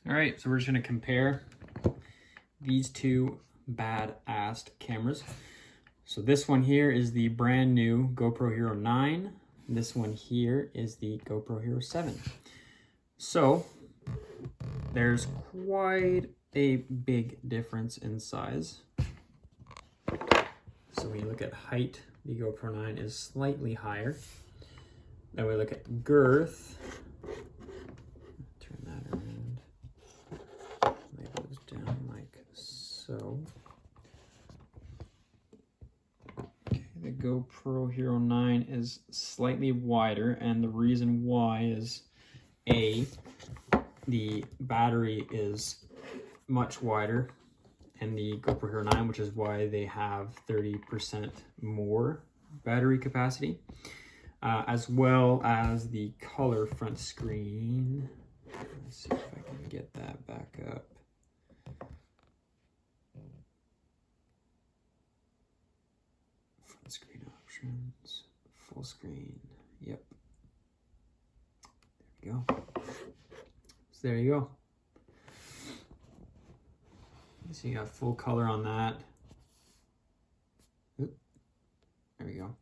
All right, so we're just gonna compare these two badass cameras. So this one here is the brand new GoPro Hero 9. This one here is the GoPro Hero 7. So there's quite a big difference in size. So when you look at height, the GoPro 9 is slightly higher. Then we look at girth. Turn that around. Lay those down like so. Okay, the GoPro Hero 9 is slightly wider, and the reason why is A, the battery is much wider in the GoPro Hero 9, which is why they have 30% more battery capacity, as well as the color front screen. Let's see if I can get that back up. Front screen options, full screen, yep. There we go. So there you go. So you got full color on that. Oop. There we go.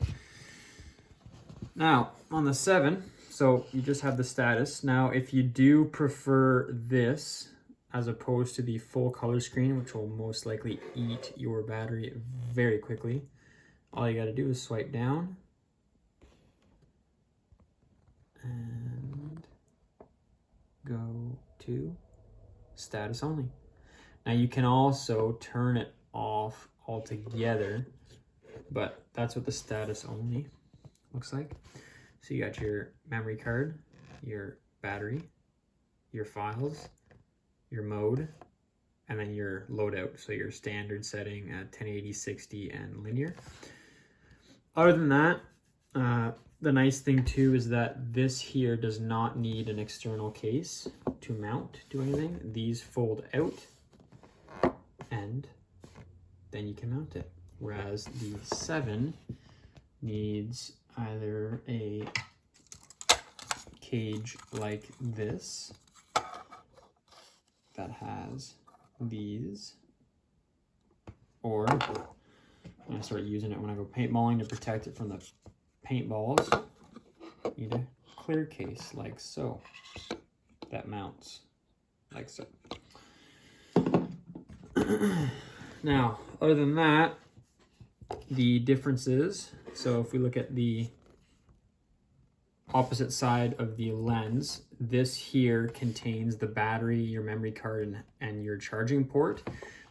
Now on the 7, so you just have the status. Now if you do prefer this as opposed to the full color screen, which will most likely eat your battery very quickly, all you got to do is swipe down and go to status only. Now you can also turn it off altogether, but that's what the status only looks like. So you got your memory card, your battery, your files, your mode, and then your loadout. So your standard setting at 1080, 60, and linear. Other than that, the nice thing too is that this here does not need an external case to mount to anything. These fold out, and then you can mount it. Whereas the 7 needs either a cage like this that has these, or I'm gonna start using it when I go paintballing to protect it from the paintballs. You need a clear case like so that mounts like so. Now, other than that, the differences, so if we look at the opposite side of the lens, this here contains the battery, your memory card, and your charging port,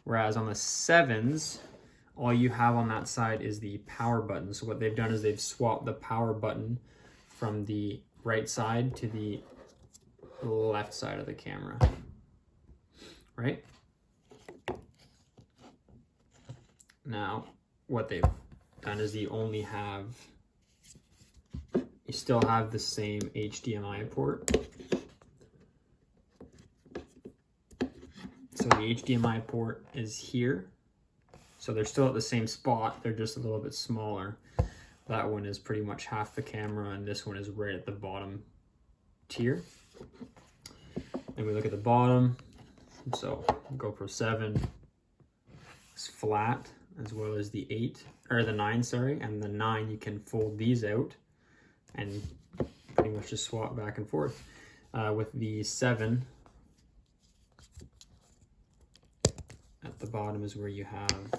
whereas on the 7s, all you have on that side is the power button. So what they've done is they've swapped the power button from the right side to the left side of the camera, right? Now, what they've done is you still have the same HDMI port. So the HDMI port is here. So they're still at the same spot, they're just a little bit smaller. That one is pretty much half the camera, and this one is right at the bottom tier. And we look at the bottom, so GoPro 7 is flat, as well as the 9, sorry, and the 9 you can fold these out and pretty much just swap back and forth. With the 7, at the bottom is where you have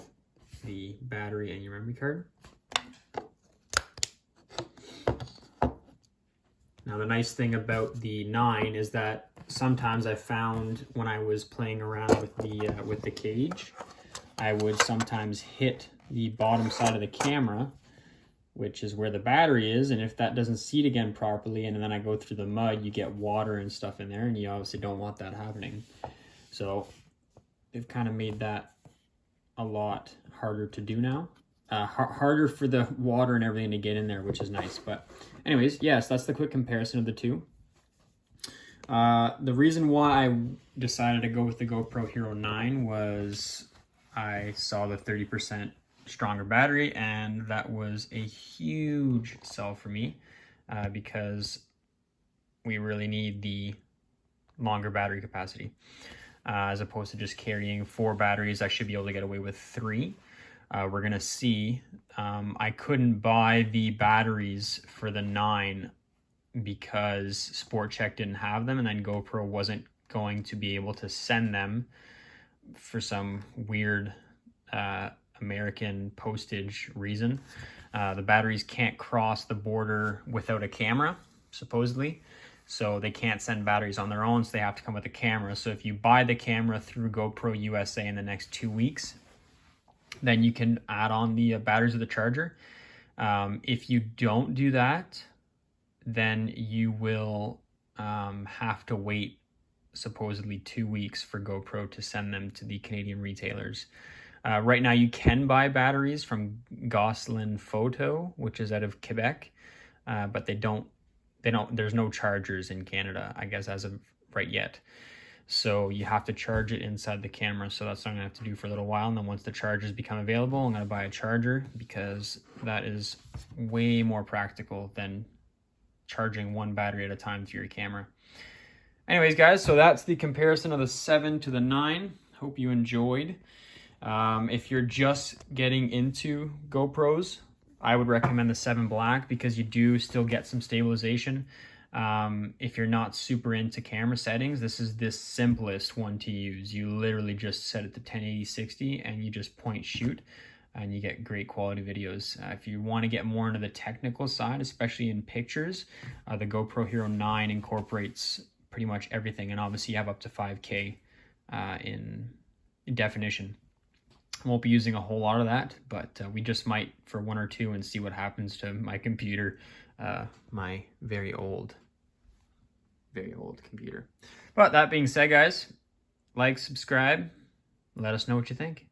the battery and your memory card. Now the nice thing about the 9 is that sometimes I found when I was playing around with the cage, I would sometimes hit the bottom side of the camera, which is where the battery is, and if that doesn't seat again properly and then I go through the mud, you get water and stuff in there, and you obviously don't want that happening. So they've kind of made that a lot harder to do now. Harder for the water and everything to get in there, which is nice. But anyways, yes, that's the quick comparison of the two. The reason why I decided to go with the GoPro Hero 9 was I saw the 30% stronger battery, and that was a huge sell for me because we really need the longer battery capacity. As opposed to just carrying 4 batteries, I should be able to get away with 3. We're gonna see. I couldn't buy the batteries for the 9 because Sport Check didn't have them, and then GoPro wasn't going to be able to send them for some weird American postage reason. The batteries can't cross the border without a camera, supposedly. So they can't send batteries on their own, so they have to come with a camera. So if you buy the camera through GoPro USA in the next 2 weeks, then you can add on the batteries of the charger. If you don't do that, then you will have to wait supposedly 2 weeks for GoPro to send them to the Canadian retailers. Right now you can buy batteries from Gosselin Photo, which is out of Quebec, but there's no chargers in Canada, I guess, as of right yet. So you have to charge it inside the camera. So that's what I'm gonna have to do for a little while. And then once the chargers become available, I'm gonna buy a charger, because that is way more practical than charging 1 battery at a time through your camera. Anyways, guys, so that's the comparison of the 7 to the 9. Hope you enjoyed. If you're just getting into GoPros, I would recommend the 7 Black, because you do still get some stabilization. If you're not super into camera settings, this is the simplest one to use. You literally just set it to 1080-60 and you just point shoot, and you get great quality videos. If you want to get more into the technical side, especially in pictures, the GoPro Hero 9 incorporates pretty much everything, and obviously you have up to 5K in definition. Won't be using a whole lot of that, but we just might for 1 or 2 and see what happens to my computer, my very old computer. But that being said, guys, like, subscribe, let us know what you think.